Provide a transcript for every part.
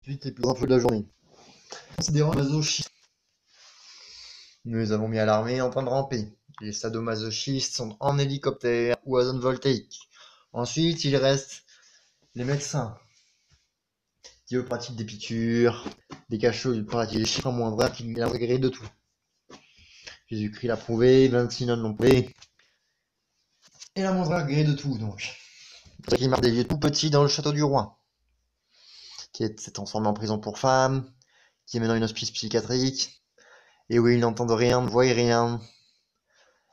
Ensuite, les plus infos de la journée. Considérant masochistes, nous les avons mis à l'armée en train de ramper. Les sadomasochistes sont en hélicoptère ou à zone voltaïque. Ensuite, il reste les médecins qui eux pratiquent des piqûres, des cachots, ils pratiquent des chiffres moins vrais qui a gré de tout. Jésus-Christ l'a prouvé, 26 nonnes l'ont prouvé. Et la moindre gré de tout, donc. C'est pour ça qu'il marque des vieux tout petits dans le château du roi, qui s'est transformé en prison pour femmes, qui est maintenant une hospice psychiatrique, et où ils n'entendent rien, ne voient rien,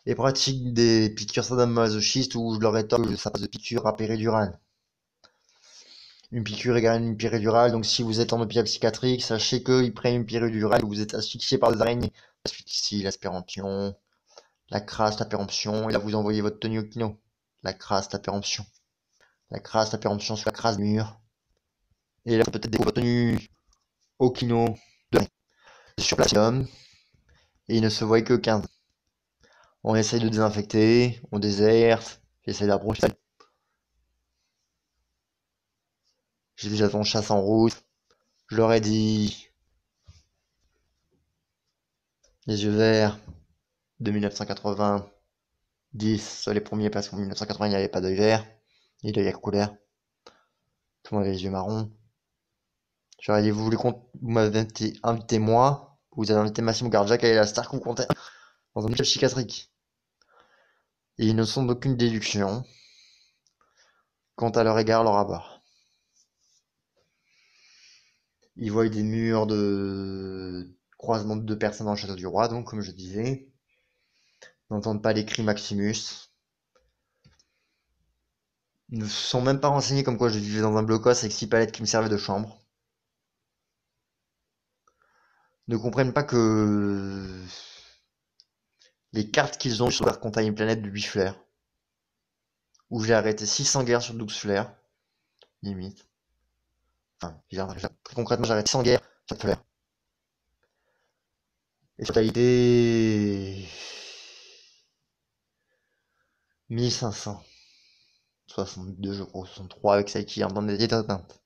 et pratiquent des piqûres sadomasochistes où je leur étonne que ça passe de piqûre à péridurale. Une piqûre égale une péridurale, donc si vous êtes en hôpital psychiatrique, sachez qu'ils prennent une péridurale où vous êtes asphyxié par des araignées. L'asphyxie, l'aspiration, la crasse, la péremption, et là vous envoyez votre tenue au kino. La crasse, la péremption. La crasse, la péremption sur la crasse du mur. Et là, peut-être votre tenue au kino de sur platinum. Et il ne se voit que 15. On essaye de désinfecter, on déserte, j'essaie d'approcher. J'ai déjà ton chasse en route. Je leur ai dit les yeux verts de 1980, 10 sur les premiers parce qu'en 1980 il n'y avait pas d'œil vert, ni d'œil à couleur. Tout le monde avait les yeux marrons. Je leur ai dit vous m'avez invité moi, vous avez invité Massimo Garjac et la star que vous comptez dans un hôpital psychiatrique. Et ils ne sont d'aucune déduction quant à leur égard, leur abord. Ils voient des murs de croisement de deux personnes dans le château du roi, donc comme je disais. N'entendent pas les cris Maximus. Ils ne sont même pas renseignés comme quoi je vivais dans un blocos avec 6 palettes qui me servaient de chambre. Ne comprennent pas que les cartes qu'ils ont sur leur compte à une planète de 8 fleurs, où j'ai arrêté 600 guerres sur 12 fleurs, limite. Enfin, très concrètement, j'ai arrêté 100 guerres sur 4 fleurs. Et fatalité 1562, je crois, 63 avec Saiki en bande des atteintes.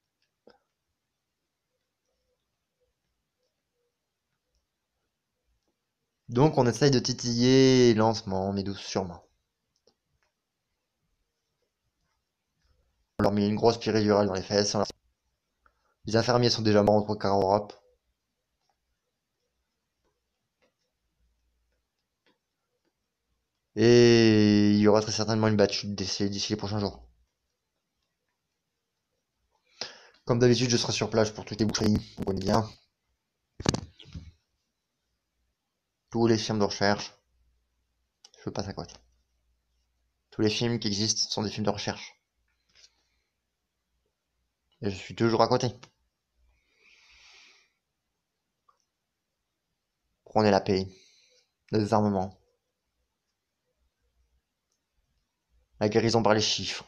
Donc on essaye de titiller lentement, mais sûrement. On leur met une grosse péridurale dans les fesses. Les infirmiers sont déjà morts en 3 quarts Europe. Et il y aura très certainement une battue d'ici les prochains jours. Comme d'habitude, je serai sur place pour toutes les boucheries, on connaît bien. Tous les films de recherche. Je passe à côté. Tous les films qui existent sont des films de recherche. Et je suis toujours à côté. Prenez la paix. Le désarmement. La guérison par les chiffres.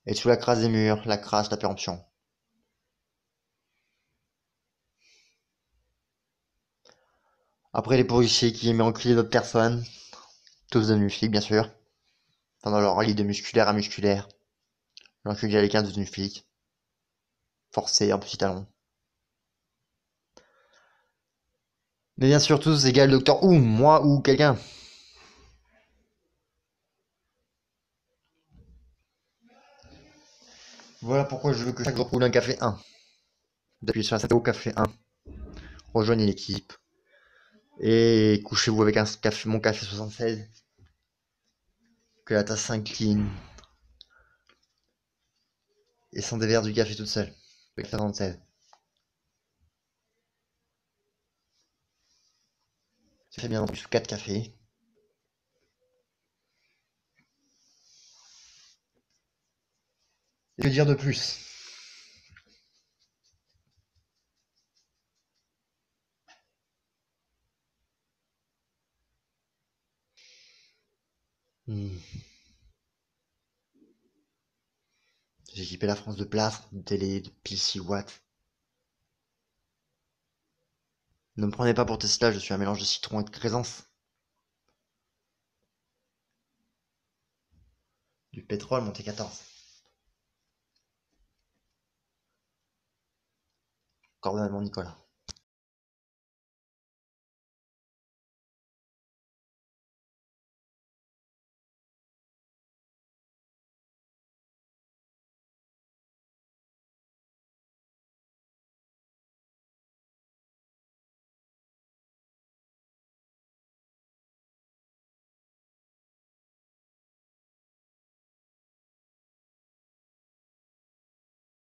Et sous la crasse des murs, la crasse, la péremption. Après les policiers qui aimaient enculer d'autres personnes. Tous devenus flics, bien sûr. Pendant leur lit de musculaire à musculaire. L'enculé à l'écart devenu flic. Forcé, un petit talon. Mais bien sûr, tous égale Docteur Who, moi ou quelqu'un. Voilà pourquoi je veux que chaque jour roule un café 1. D'appuyer sur la au café 1. Rejoignez l'équipe. Et couchez-vous avec mon café 76. Que la tasse s'incline. Et sans des verres du café toute seule. Le café 76. Ça fait bien entendu sous 4 cafés. Et que dire de plus? J'ai équipé la France de plâtre, de télé, de piles 6 watts. Ne me prenez pas pour Tesla, je suis un mélange de citron et de crézance. Du pétrole monté 14. Cordialement Nicolas.